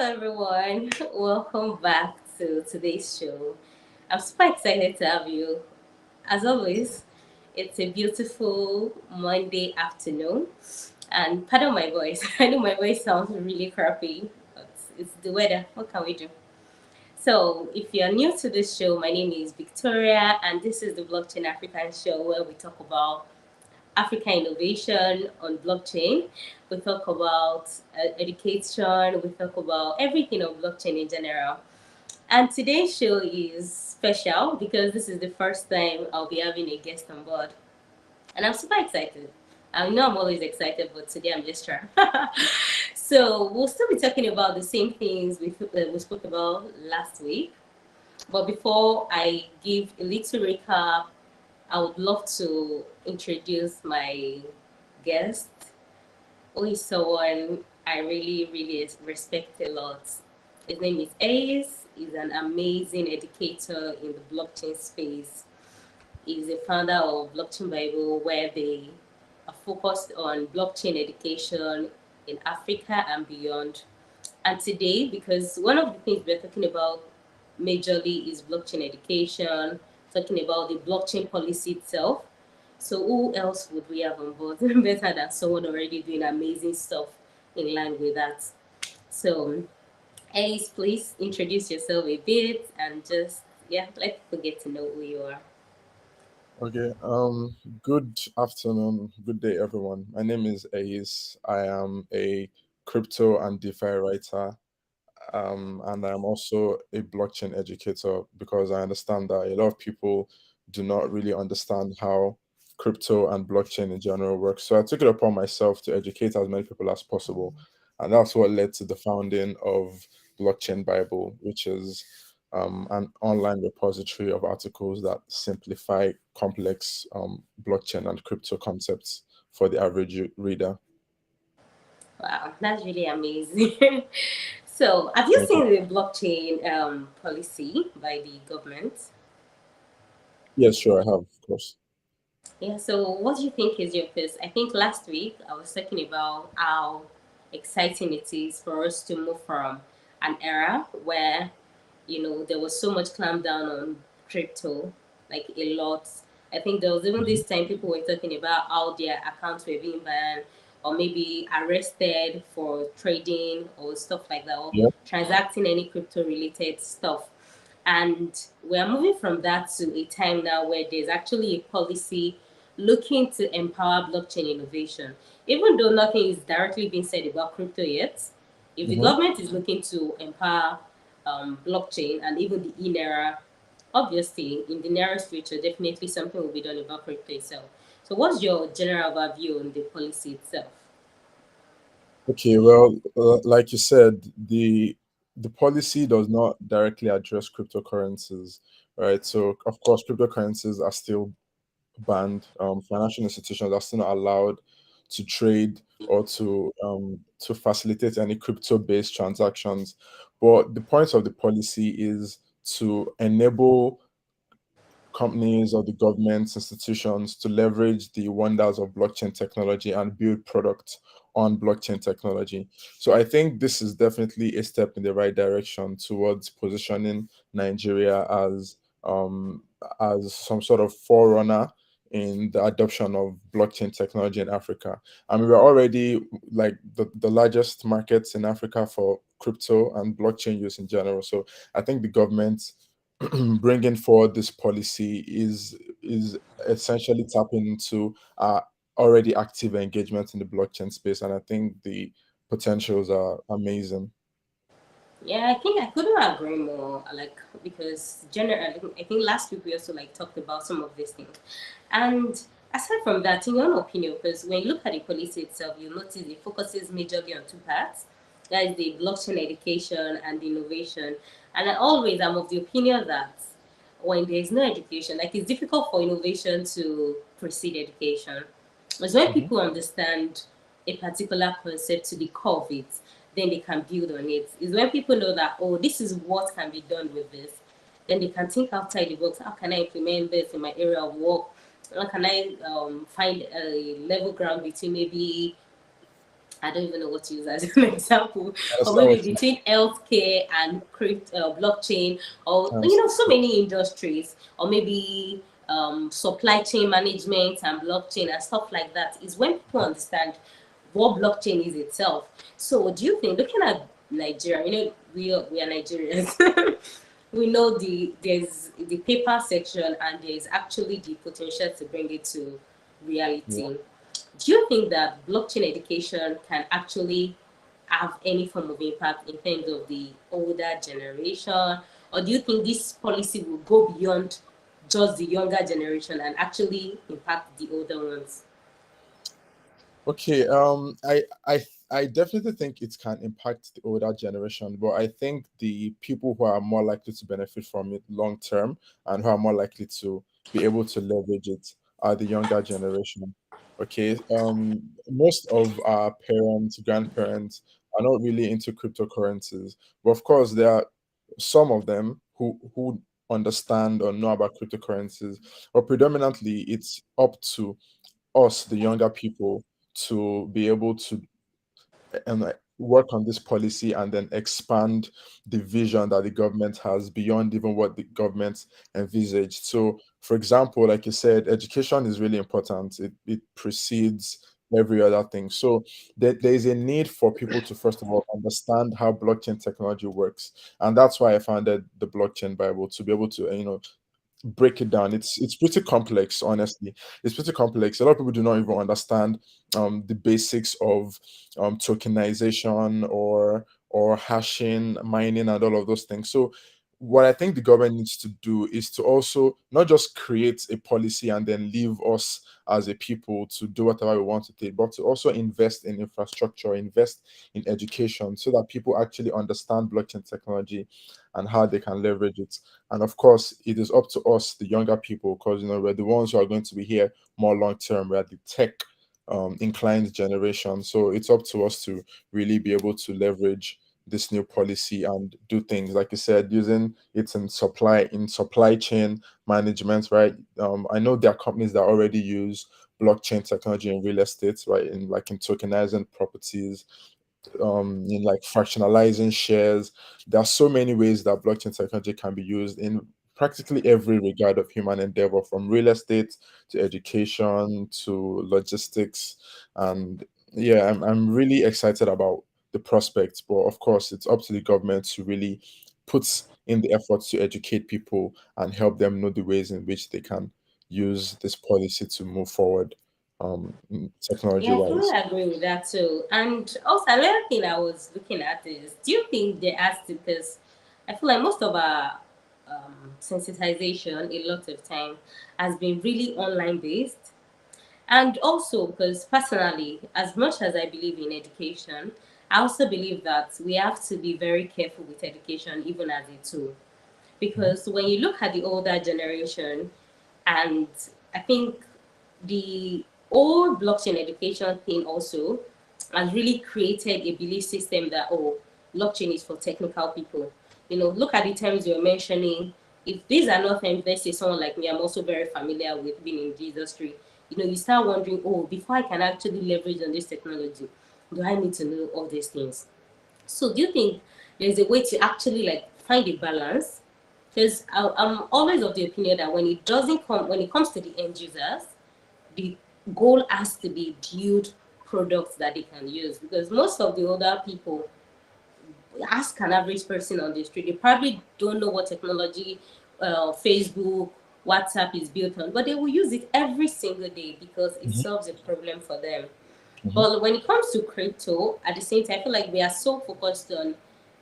everyone. Welcome back to today's show. I'm super excited to have you. As always, it's a beautiful Monday afternoon. And pardon my voice. I know my voice sounds really crappy, but it's the weather. What can we do? So, if you're new to this show, my name is Victoria, and this is the Blockchain African show where we talk about African innovation on blockchain. We talk about education. We talk about everything on blockchain in general. And today's show is special because this is the first time I'll be having a guest on board. And I'm super excited. I know I'm always excited, but today I'm just trying. So we'll still be talking about the same things we spoke about last week. But before I give a little recap, I would love to introduce my guest, who is someone I really, really respect a lot. His name is Ehis. He's an amazing educator in the blockchain space. He's the founder of Blockchain Bible, where they are focused on blockchain education in Africa and beyond. And today, because one of the things we're talking about majorly is blockchain education, talking about the blockchain policy itself. So who else would we have on board better than someone already doing amazing stuff in line with that? So, Ace, please introduce yourself a bit and just let people get to know who you are. Okay. Good afternoon, good day, everyone. My name is Ehis. I am a crypto and DeFi writer, and I'm also a blockchain educator because I understand that a lot of people do not really understand how crypto and blockchain in general works. So I took it upon myself to educate as many people as possible, and that's what led to the founding of Blockchain Bible, which is an online repository of articles that simplify complex blockchain and crypto concepts for the average reader. Wow, that's really amazing. So, have you Thank you. seen the blockchain policy by the government? Yes, sure, I have, of course. Yeah, so what do you think is your first? I think last week I was talking about how exciting it is for us to move from an era where, there was so much clampdown on crypto, like a lot. I think there was even Mhm. this time people were talking about how their accounts were being banned or maybe arrested for trading or stuff like that, or Yeah. transacting any crypto related stuff. And we're moving from that to a time now where there's actually a policy looking to empower blockchain innovation. Even though nothing is directly being said about crypto yet, if the Hmm. government is looking to empower blockchain and even the e-naira, obviously in the nearest future, definitely something will be done about crypto itself. So, what's your general overview on the policy itself? Okay, well, like you said, the policy does not directly address cryptocurrencies, right? So, of course, cryptocurrencies are still banned. Financial institutions are still not allowed to trade or to facilitate any crypto-based transactions. But the point of the policy is to enable companies or the government institutions to leverage the wonders of blockchain technology and build products on blockchain technology. So I think this is definitely a step in the right direction towards positioning Nigeria um, as some sort of forerunner in the adoption of blockchain technology in Africa. I mean, we're already like the largest markets in Africa for crypto and blockchain use in general. So I think the government bringing forward this policy is essentially tapping into already active engagement in the blockchain space, and I think the potentials are amazing. Yeah, I think I couldn't agree more. Like because generally, I think last week we also like talked about some of these things, and aside from that, in your own opinion, because when you look at the policy itself, you notice it focuses majorly on two parts. That is the blockchain education and the innovation. And I always am of the opinion that when there is no education, like it's difficult for innovation to precede education. It's when Hmm. people understand a particular concept to the core of it, then they can build on it. It's when people know that, oh, this is what can be done with this, then they can think outside the box. How can I implement this in my area of work? How can I find a level ground between maybe I don't even know what to use as an example, I or understand maybe what you between healthcare and blockchain, or mean. so many industries, or maybe supply chain management and blockchain and stuff like that, is when people understand what blockchain is itself. So, do you think, looking at Nigeria, we are Nigerians, we know there's the paper section and there's actually the potential to bring it to Yeah. reality. Do you think that blockchain education can actually have any form of impact in terms of the older generation? Or do you think this policy will go beyond just the younger generation and actually impact the older ones? Okay, I definitely think it can impact the older generation, but I think the people who are more likely to benefit from it long term and who are more likely to be able to leverage it are the younger generation. Okay, most of our parents, grandparents are not really into cryptocurrencies, but of course there are some of them who understand or know about cryptocurrencies, but predominantly it's up to us, the younger people, to be able to work on this policy and then expand the vision that the government has beyond even what the government envisaged. So, for example, like you said, education is really important. It precedes every other thing. So there is a need for people to first of all understand how blockchain technology works, and that's why I founded the Blockchain Bible, to be able to break it down. It's pretty complex, honestly. It's pretty complex. A lot of people do not even understand the basics of tokenization or hashing, mining, and all of those things. So what I think the government needs to do is to also not just create a policy and then leave us as a people to do whatever we want to take, but to also invest in infrastructure, invest in education, so that people actually understand blockchain technology and how they can leverage it. And of course, it is up to us, the younger people, because we're the ones who are going to be here more long term. We're the tech inclined generation. So it's up to us to really be able to leverage this new policy and do things like you said, using it in supply chain management, right? I know there are companies that already use blockchain technology in real estate, right? In tokenizing properties, in like fractionalizing shares. There are so many ways that blockchain technology can be used in practically every regard of human endeavor, from real estate to education to logistics. And yeah, I'm really excited about the prospects, but of course, it's up to the government to really put in the efforts to educate people and help them know the ways in which they can use this policy to move forward, technology Yeah, I fully wise. agree with that too. And also, another thing I was looking at is, do you think they asked it, because I feel like most of our sensitization a lot of time has been really online based. And also, because personally, as much as I believe in education, I also believe that we have to be very careful with education, even as a tool. Because when you look at the older generation, and I think the old blockchain education thing also has really created a belief system that, oh, blockchain is for technical people. Look at the terms you're mentioning. If these are not terms, let's say someone like me, I'm also very familiar with being in the industry. You start wondering, oh, before I can actually leverage on this technology, do I need to know all these things? So do you think there's a way to actually like find a balance? Because I'm always of the opinion that when it comes to the end users, the goal has to be build products that they can use. Because most of the older people, ask an average person on the street, they probably don't know what technology, Facebook, WhatsApp is built on, but they will use it every single day because it Mhm, solves a problem for them. mhm. But when it comes to crypto, at the same time, I feel like we are so focused on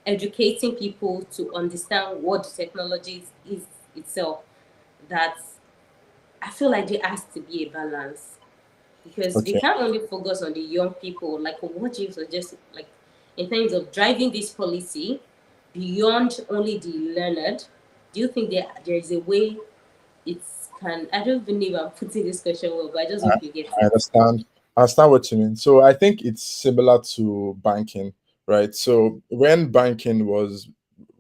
educating people to understand what the technology is itself, that I feel like there has to be a balance, because we Okay. can't only focus on the young people, like what you suggest, like in terms of driving this policy beyond only the learned. Do you think there is a way it can? I don't even know if I'm putting this question well, but I just I, hope you get I it. understand. I understand what you mean. So I think it's similar to banking, right? So when banking was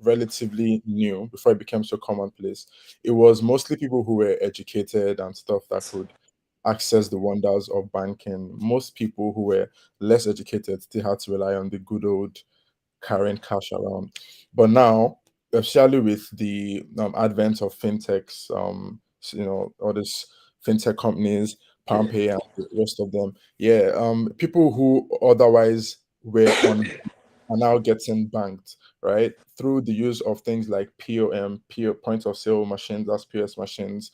relatively new, before it became so commonplace, it was mostly people who were educated and stuff that could access the wonders of banking, most people who were less educated still had to rely on the good old carrying cash around. But now, especially with the advent of fintechs, all these fintech companies, PalmPay and the rest of them, yeah, people who otherwise were on are now getting banked, right? Through the use of things like POM, point of sale machines, that's POS machines,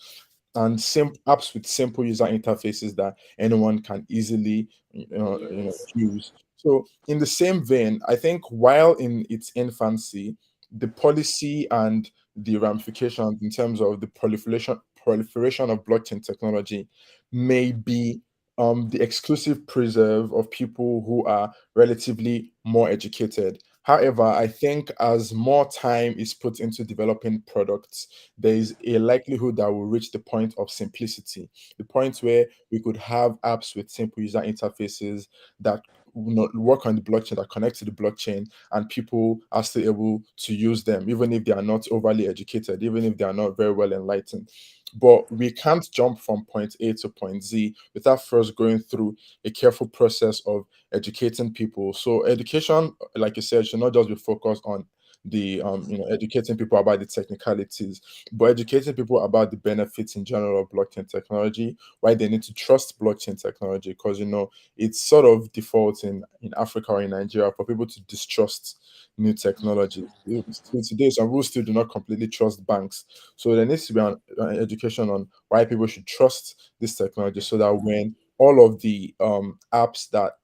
and apps with simple user interfaces that anyone can easily Yes. use. So in the same vein, I think while in its infancy, the policy and the ramifications in terms of the proliferation of blockchain technology may be the exclusive preserve of people who are relatively more educated. However, I think as more time is put into developing products, there is a likelihood that we'll reach the point of simplicity, the point where we could have apps with simple user interfaces that work on the blockchain, that connect to the blockchain, and people are still able to use them, even if they are not overly educated, even if they are not very well enlightened. But we can't jump from point A to point Z without first going through a careful process of educating people. So education, like you said, should not just be focused on the educating people about the technicalities, but educating people about the benefits in general of blockchain technology, why they need to trust blockchain technology, because it's sort of default in Africa or in Nigeria for people to distrust new technology. Still today, some people still do not completely trust banks. So there needs to be an education on why people should trust this technology, so that when all of the apps that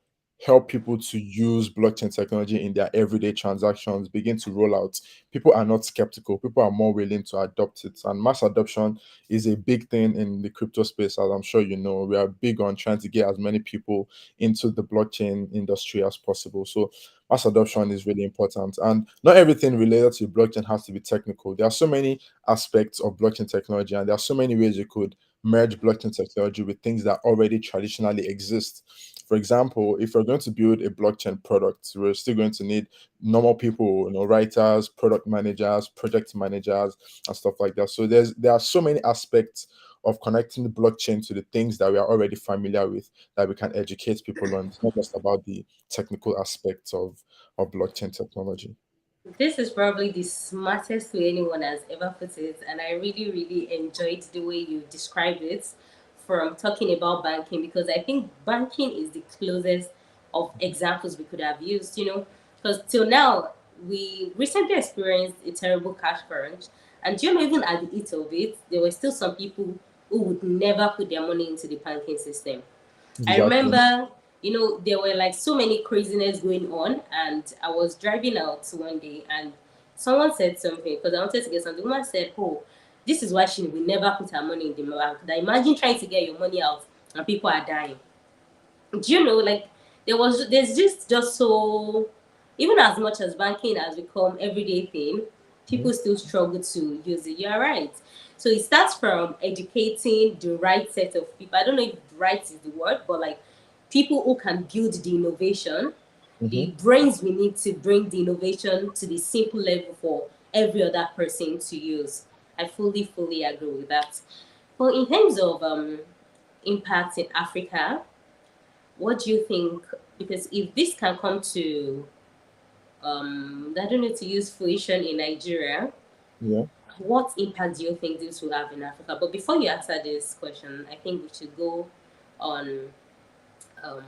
help people to use blockchain technology in their everyday transactions begin to roll out, people are not skeptical. People are more willing to adopt it. And mass adoption is a big thing in the crypto space, as I'm sure you know. We are big on trying to get as many people into the blockchain industry as possible. So mass adoption is really important. And not everything related to blockchain has to be technical. There are so many aspects of blockchain technology, and there are so many ways you could merge blockchain technology with things that already traditionally exist. For example, if you're going to build a blockchain product, we're still going to need normal people, writers, product managers, project managers, and stuff like that. So there are so many aspects of connecting the blockchain to the things that we are already familiar with that we can educate people on. It's not just about the technical aspects of blockchain technology. This is probably the smartest way anyone has ever put it, and I really, really enjoyed the way you described it from talking about banking, because I think banking is the closest of examples we could have used, because till now we recently experienced a terrible cash crunch, and even at the heat of it, there were still some people who would never put their money into the banking system. I Exactly. remember, there were like so many craziness going on, and I was driving out one day, and someone said something because I wanted to get something. The woman said, "Oh, this is why she will never put her money in the bank. That imagine trying to get your money out and people are dying." Do you know, like there's just so, even as much as banking has become everyday thing, Mhm. people still struggle to use it. You're right. So it starts from educating the right set of people. I don't know if right is the word, but like people who can build the innovation, the Mhm. brains we need to bring the innovation to the simple level for every other person to use. I fully agree with that. But in terms of impact in Africa, what do you think? Because if this can come to, I don't need to use fruition in Nigeria, Yeah. what impact do you think this will have in Africa? But before you answer this question, I think we should go on um,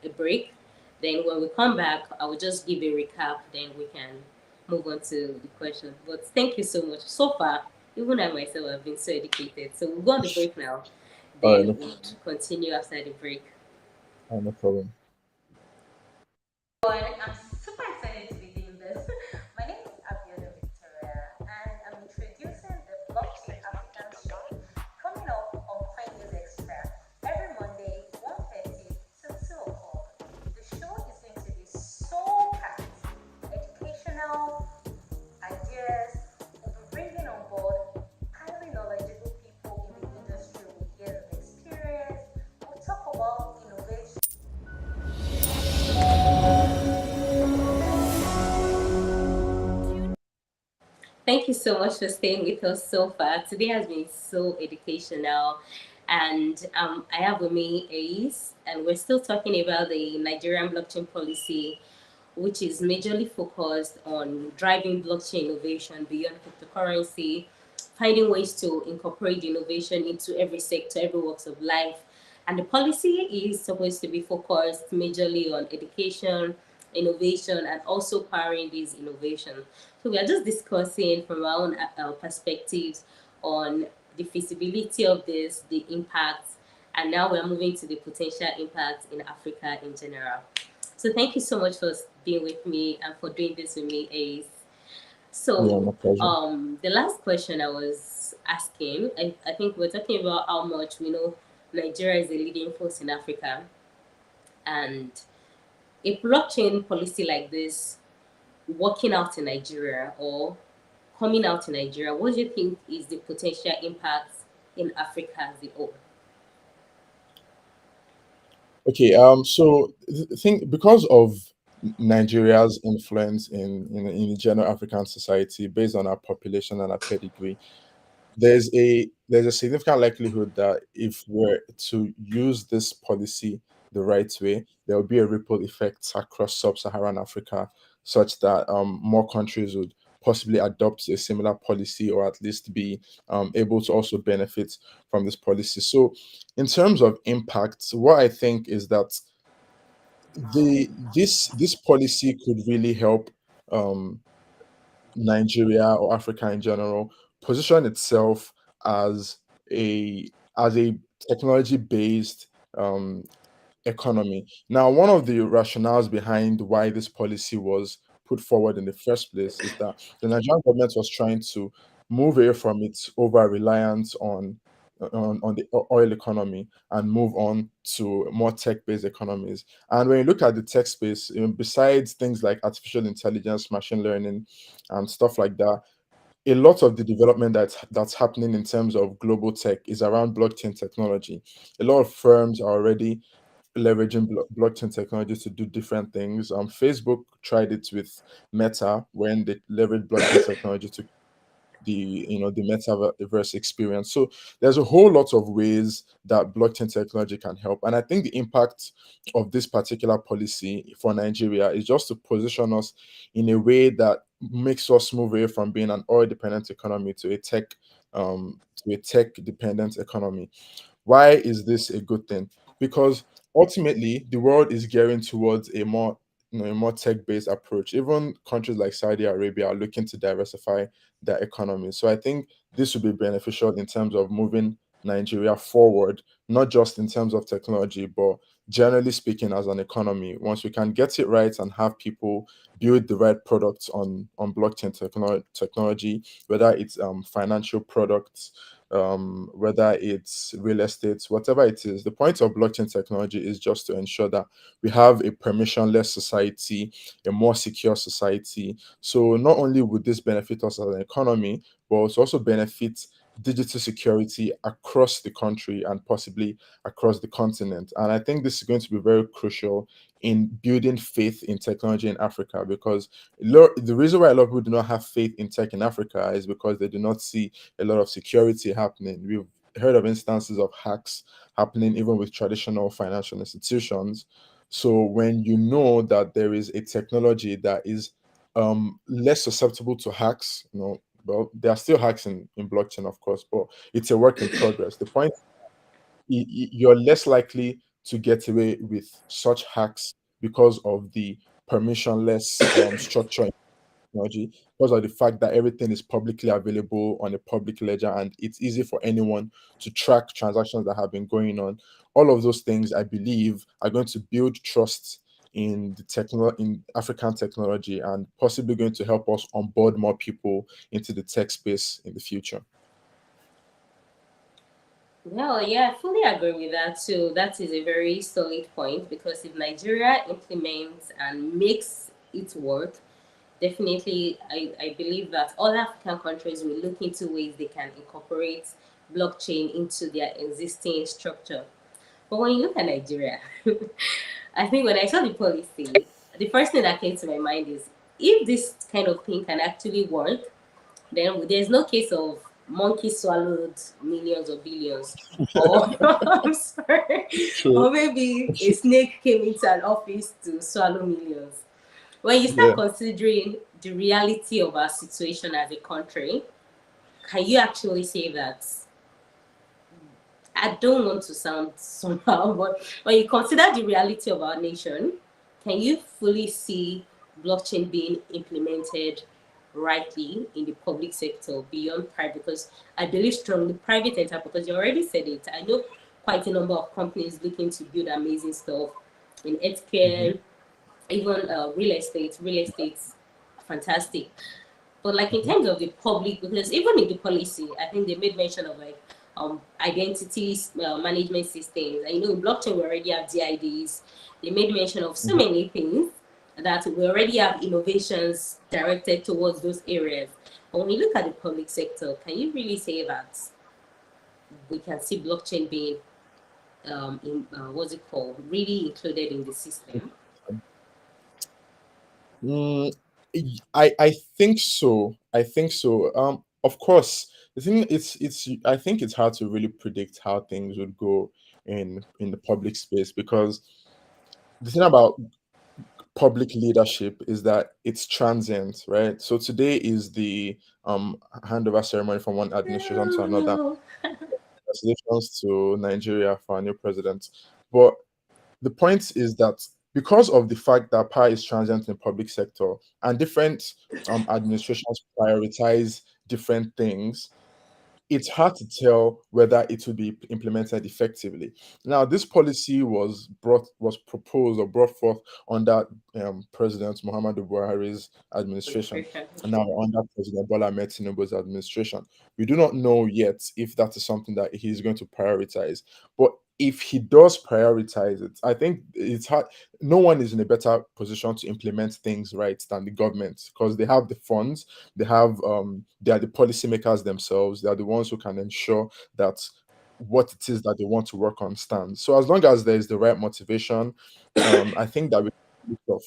a break. Then when we come back, I will just give a recap. Then we can move on to the question. But thank you so much. So far, even I myself have been so educated. So we'll go on the break now. All right. Then No, we'll continue after the break. no problem. Everyone, I'm super excited to be doing this. My name is Abiodun Victoria, and I'm introducing the Blockchain African show coming up on Coin News Extra every Monday, 1:30 to 2 o'clock. The show is going to be so packed, educational, ideas. We'll be bringing on board highly knowledgeable people in the industry with years of experience. We'll talk about innovation. Thank you so much for staying with us so far. Today has been so educational. And I have with me Ace, and we're still talking about the Nigerian blockchain policy, which is majorly focused on driving blockchain innovation beyond cryptocurrency, finding ways to incorporate innovation into every sector, every walks of life. And the policy is supposed to be focused majorly on education, innovation, and also powering these innovations. So we are just discussing from our own perspectives on the feasibility of this, the impacts, and now we're moving to the potential impacts in Africa in general. So thank you so much for being with me and for doing this with me, Ace. Yeah, So my pleasure. the last question I was asking, I think we're talking about how much we know Nigeria is a leading force in Africa, and a blockchain policy like this working out in Nigeria or coming out in Nigeria, what do you think is the potential impact in Africa as a whole? Okay, so I think because of Nigeria's influence in the general African society, based on our population and our pedigree, there's a significant likelihood that if we're to use this policy the right way, there will be a ripple effect across sub-Saharan Africa, such that more countries would possibly adopt a similar policy, or at least be able to also benefit from this policy. So, in terms of impact, what I think is that this policy could really help um, Nigeria or Africa in general position itself as a a technology based um, economy. Now, one of the rationales behind why this policy was put forward in the first place is that the Nigerian government was trying to move away from its over reliance on the oil economy and move on to more tech-based economies. And when you look at the tech space, besides things like artificial intelligence, machine learning, and stuff like that, a lot of the development that's happening in terms of global tech is around blockchain technology. A lot of firms are already leveraging blockchain technology to do different things. Facebook tried it with Meta when they leveraged blockchain technology to the metaverse experience. So there's a whole lot of ways that blockchain technology can help, and I think the impact of this particular policy for Nigeria is just to position us in a way that makes us move away from being an oil dependent economy to a tech dependent economy. Why is this a good thing? Because ultimately, the world is gearing towards a more tech-based approach. Even countries like Saudi Arabia are looking to diversify their economy. So I think this would be beneficial in terms of moving Nigeria forward, not just in terms of technology, but generally speaking as an economy. Once we can get it right and have people build the right products on blockchain technology, whether it's financial products, whether it's real estate, whatever it is. The point of blockchain technology is just to ensure that we have a permissionless society, a more secure society. So not only would this benefit us as an economy, but it also benefit digital security across the country and possibly across the continent. And I think this is going to be very crucial in building faith in technology in Africa, because the reason why a lot of people do not have faith in tech in Africa is because they do not see a lot of security happening. We've heard of instances of hacks happening even with traditional financial institutions. So when you know that there is a technology that is less susceptible to hacks, well, there are still hacks in blockchain, of course, but it's a work in progress. The point, you're less likely to get away with such hacks because of the permissionless structure technology, because of the fact that everything is publicly available on a public ledger and it's easy for anyone to track transactions that have been going on. All of those things, I believe, are going to build trust in African technology and possibly going to help us onboard more people into the tech space in the future. Well, yeah, I fully agree with that too. That is a very solid point because if Nigeria implements and makes it work, definitely I believe that all African countries will look into ways they can incorporate blockchain into their existing structure. But when you look at Nigeria, I think when I saw the policy, the first thing that came to my mind is if this kind of thing can actually work, then there's no case of monkey swallowed millions or billions, or I'm sorry, True. or maybe a snake came into an office to swallow millions. When you start Yeah. considering the reality of our situation as a country, can you actually say that? I don't want to sound somehow, but when you consider the reality of our nation, can you fully see blockchain being implemented rightly in the public sector beyond private? Because I believe strongly private enterprise, because you already said it. I know quite a number of companies looking to build amazing stuff in Hmm. healthcare, even real estate. Real estate's fantastic. But like in Hmm. terms of the public, because even in the policy, I think they made mention of like identities management systems. And you know, in blockchain we already have DIDs. They made mention of so Hmm. many things that we already have innovations directed towards those areas. But when you look at the public sector, can you really say that we can see blockchain being in what's it called, really included in the system? Mm, I think so. I think so. Of course, the thing it's I think it's hard to really predict how things would go in the public space, because the thing about public leadership is that it's transient, right? So today is the handover ceremony from one administration to No, another. no. Congratulations to Nigeria for our new president. But the point is that because of the fact that power is transient in the public sector and different administrations prioritize different things, it's hard to tell whether it will be implemented effectively. Now, this policy was proposed or brought forth under President Muhammadu Buhari's administration, Administration. and now under President Bola Ahmed Tinubu's administration. We do not know yet if that is something that he's going to prioritize, but if he does prioritize it, I think it's hard. No one is in a better position to implement things right than the government, because they have the funds, they are the policymakers themselves. They are the ones who can ensure that what it is that they want to work on stands. So as long as there is the right motivation, I think that we can pull it off.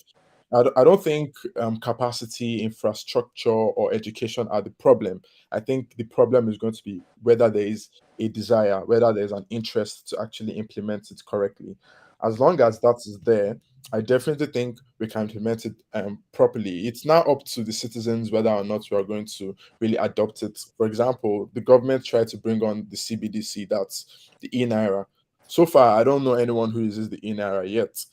I don't think capacity, infrastructure, or education are the problem. I think the problem is going to be whether there is a desire, whether there's an interest to actually implement it correctly. As long as that is there, I definitely think we can implement it properly. It's now up to the citizens whether or not we are going to really adopt it. For example, the government tried to bring on the CBDC, that's the e-naira. So far, I don't know anyone who uses the e-naira yet.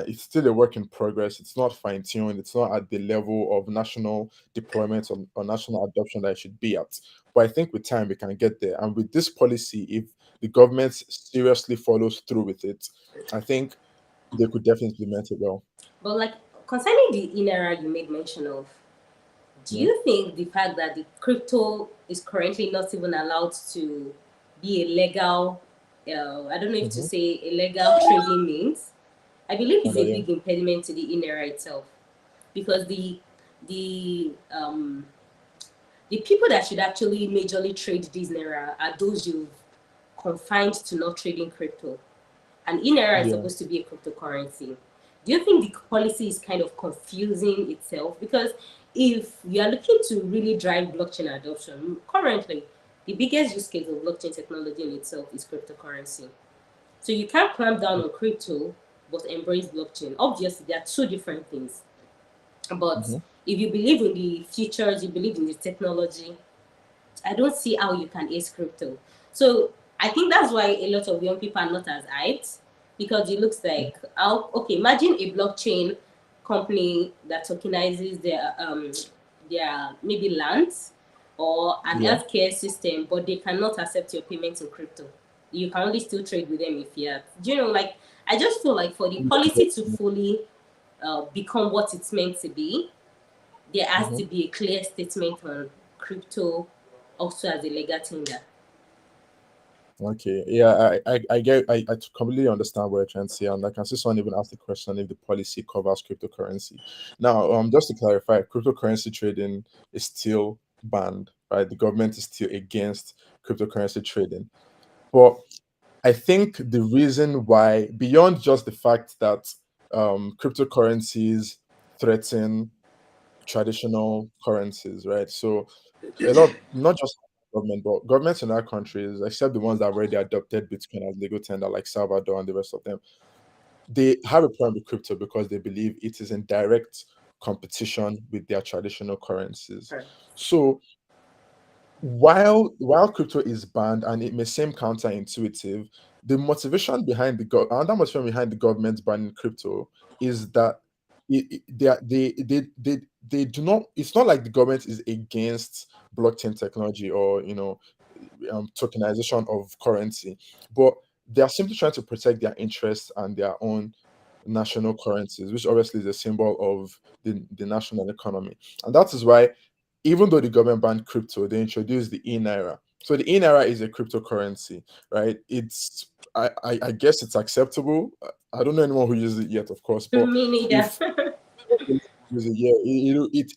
It's still a work in progress. It's not fine tuned. It's not at the level of national deployment or national adoption that it should be at. But I think with time we can get there. And with this policy, if the government seriously follows through with it, I think they could definitely implement it well. But like concerning the INERA you made mention of, do Yeah. you think the fact that the crypto is currently not even allowed to be a legal, I don't know if to Mm-hmm. say a legal trading means, I believe is a Yeah. big impediment to the INERA itself, because the people that should actually majorly trade this naira are those you've confined to not trading crypto. And INERA is Yeah. supposed to be a cryptocurrency. Do you think the policy is kind of confusing itself? Because if we are looking to really drive blockchain adoption, currently the biggest use case of blockchain technology in itself is cryptocurrency. So you can't clamp down on crypto but embrace blockchain. Obviously, they are two different things. But Mm-hmm. if you believe in the features, you believe in the technology, I don't see how you can ace crypto. So I think that's why a lot of young people are not as hyped, because it looks like how, okay, imagine a blockchain company that tokenizes their maybe lands or an Yeah. healthcare system, but they cannot accept your payment in crypto. You can only still trade with them if you have. Do you know, like I just feel like for the policy to fully become what it's meant to be, there has Mm-hmm. to be a clear statement on crypto also as a legal tender. Okay. Yeah, I get I completely understand what you're trying to say, and I can see someone even ask the question if the policy covers cryptocurrency. Now, just to clarify, cryptocurrency trading is still banned, right? The government is still against cryptocurrency trading. But I think the reason why, beyond just the fact that cryptocurrencies threaten traditional currencies, right? So a lot, not just government, but governments in our countries, except the ones that have already adopted Bitcoin as legal tender, like Salvador and the rest of them, they have a problem with crypto because they believe it is in direct competition with their traditional currencies. Correct. So while crypto is banned and it may seem counterintuitive, the motivation behind another motivation behind the government banning crypto is that they do not. It's not like the government is against blockchain technology or tokenization of currency, but they are simply trying to protect their interests and their own national currencies, which obviously is a symbol of the national economy. And that is why, even though the government banned crypto, they introduced the e-naira. So the e-naira is a cryptocurrency, right? I guess it's acceptable. I don't know anyone who uses it yet, of course, but Me neither. if use it, yeah,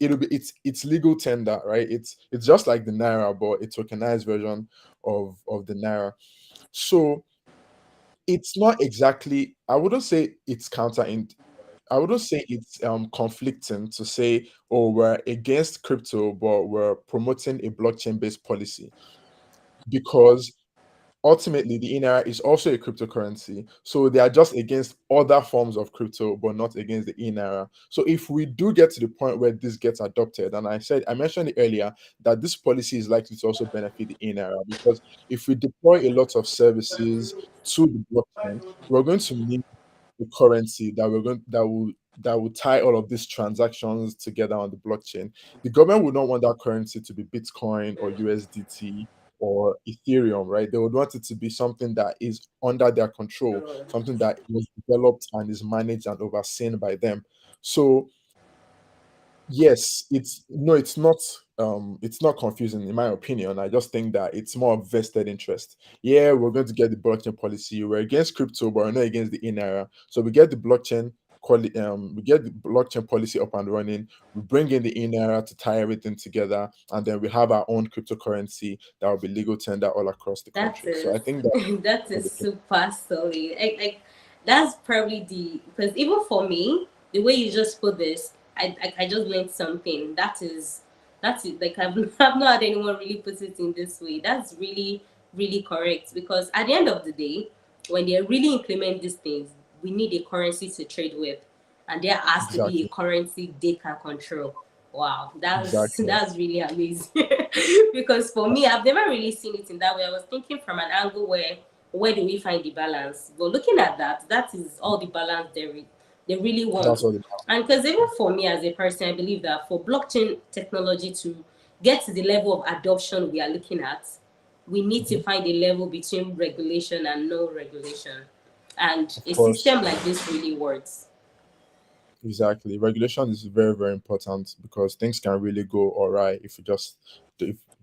it'll be it's legal tender, right? It's just like the naira, but a tokenized version of the naira. So it's not exactly. I wouldn't say it's conflicting to say, oh, we're against crypto, but we're promoting a blockchain based policy, because ultimately the INR is also a cryptocurrency. So they are just against other forms of crypto, but not against the INR. So if we do get to the point where this gets adopted, and I mentioned it earlier that this policy is likely to also benefit the INR, because if we deploy a lot of services to the blockchain, we're going to need the currency that will tie all of these transactions together on the blockchain. The government would not want that currency to be Bitcoin or USDT or Ethereum, right? They would want it to be something that is under their control, something that was developed and is managed and overseen by them. So yes, it's not confusing in my opinion. I just think that it's more of vested interest. Yeah, we're going to get the blockchain policy. We're against crypto, but we're not against the in-era. So we get the blockchain policy up and running. We bring in the in-era to tie everything together, and then we have our own cryptocurrency that will be legal tender all across the That country. So is I think that that is super solid. That's probably the because even for me, the way you just put this, I just learned something. That's it. Like I've not had anyone really put it in this way. That's really correct because at the end of the day, when they really implement these things, we need a currency to trade with, and there has to be a exactly, currency they can control. Wow, that's exactly. that's really amazing. Because for me, I've never really seen it in that way. I was thinking from an angle where do we find the balance? But looking at that, that is all the balance they really That's want. all. And because even for me as a person, I believe that for blockchain technology to get to the level of adoption we are looking at, we need to Mhm. find a level between regulation and no regulation. And Of a course. system like this really works. Exactly. Regulation is very, very important because things can really go awry if the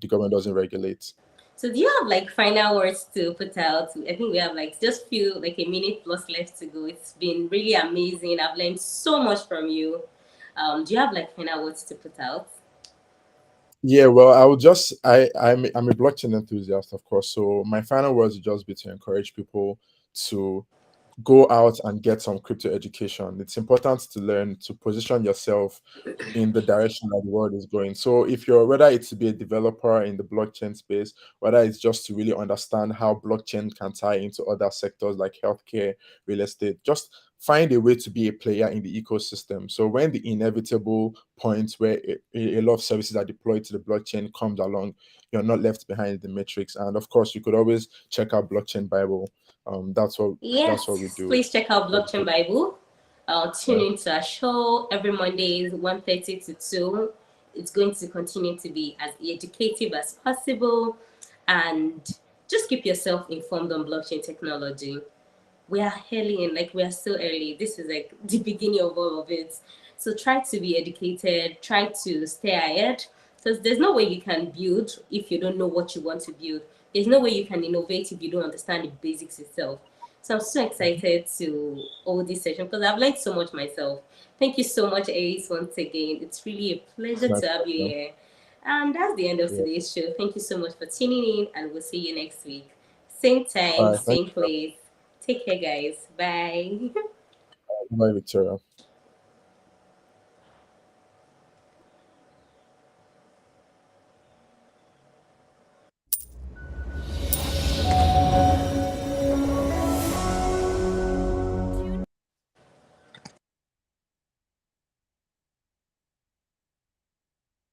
government doesn't regulate. So do you have like final words to put out? I think we have like just few like a minute plus left to go. It's been really amazing. I've learned so much from you. Do you have like final words to put out? Yeah, well, I would just I'm a blockchain enthusiast, of course. So my final words would just be to encourage people to go out and get some crypto education. It's important to learn to position yourself in the direction that the world is going. So if you're whether it's to be a developer in the blockchain space, whether it's just to really understand how blockchain can tie into other sectors like healthcare, real estate, just find a way to be a player in the ecosystem. So when the inevitable point where a lot of services are deployed to the blockchain comes along, you're not left behind in the matrix. And of course, you could always check out Blockchain Bible. That's what we Yes, do. please check out Blockchain Bible. Tune Yeah, into our show every Mondays, 1:30 to 2. It's going to continue to be as educative as possible. And just keep yourself informed on blockchain technology. We are early in, like we are still early. This is like the beginning of all of it. So try to be educated, try to stay ahead. Because there's no way you can build if you don't know what you want to build. There's no way you can innovate if you don't understand the basics itself. So I'm so excited to hold this session because I've learned so much myself. Thank you so much, Ace, once again. It's really a it's pleasure my to have you pleasure. here. And that's the end of Yeah. today's show. Thank you so much for tuning in, and we'll see you next week. Same All time, right. Thank same place. Take care, guys. Bye. you. Bye, Victoria.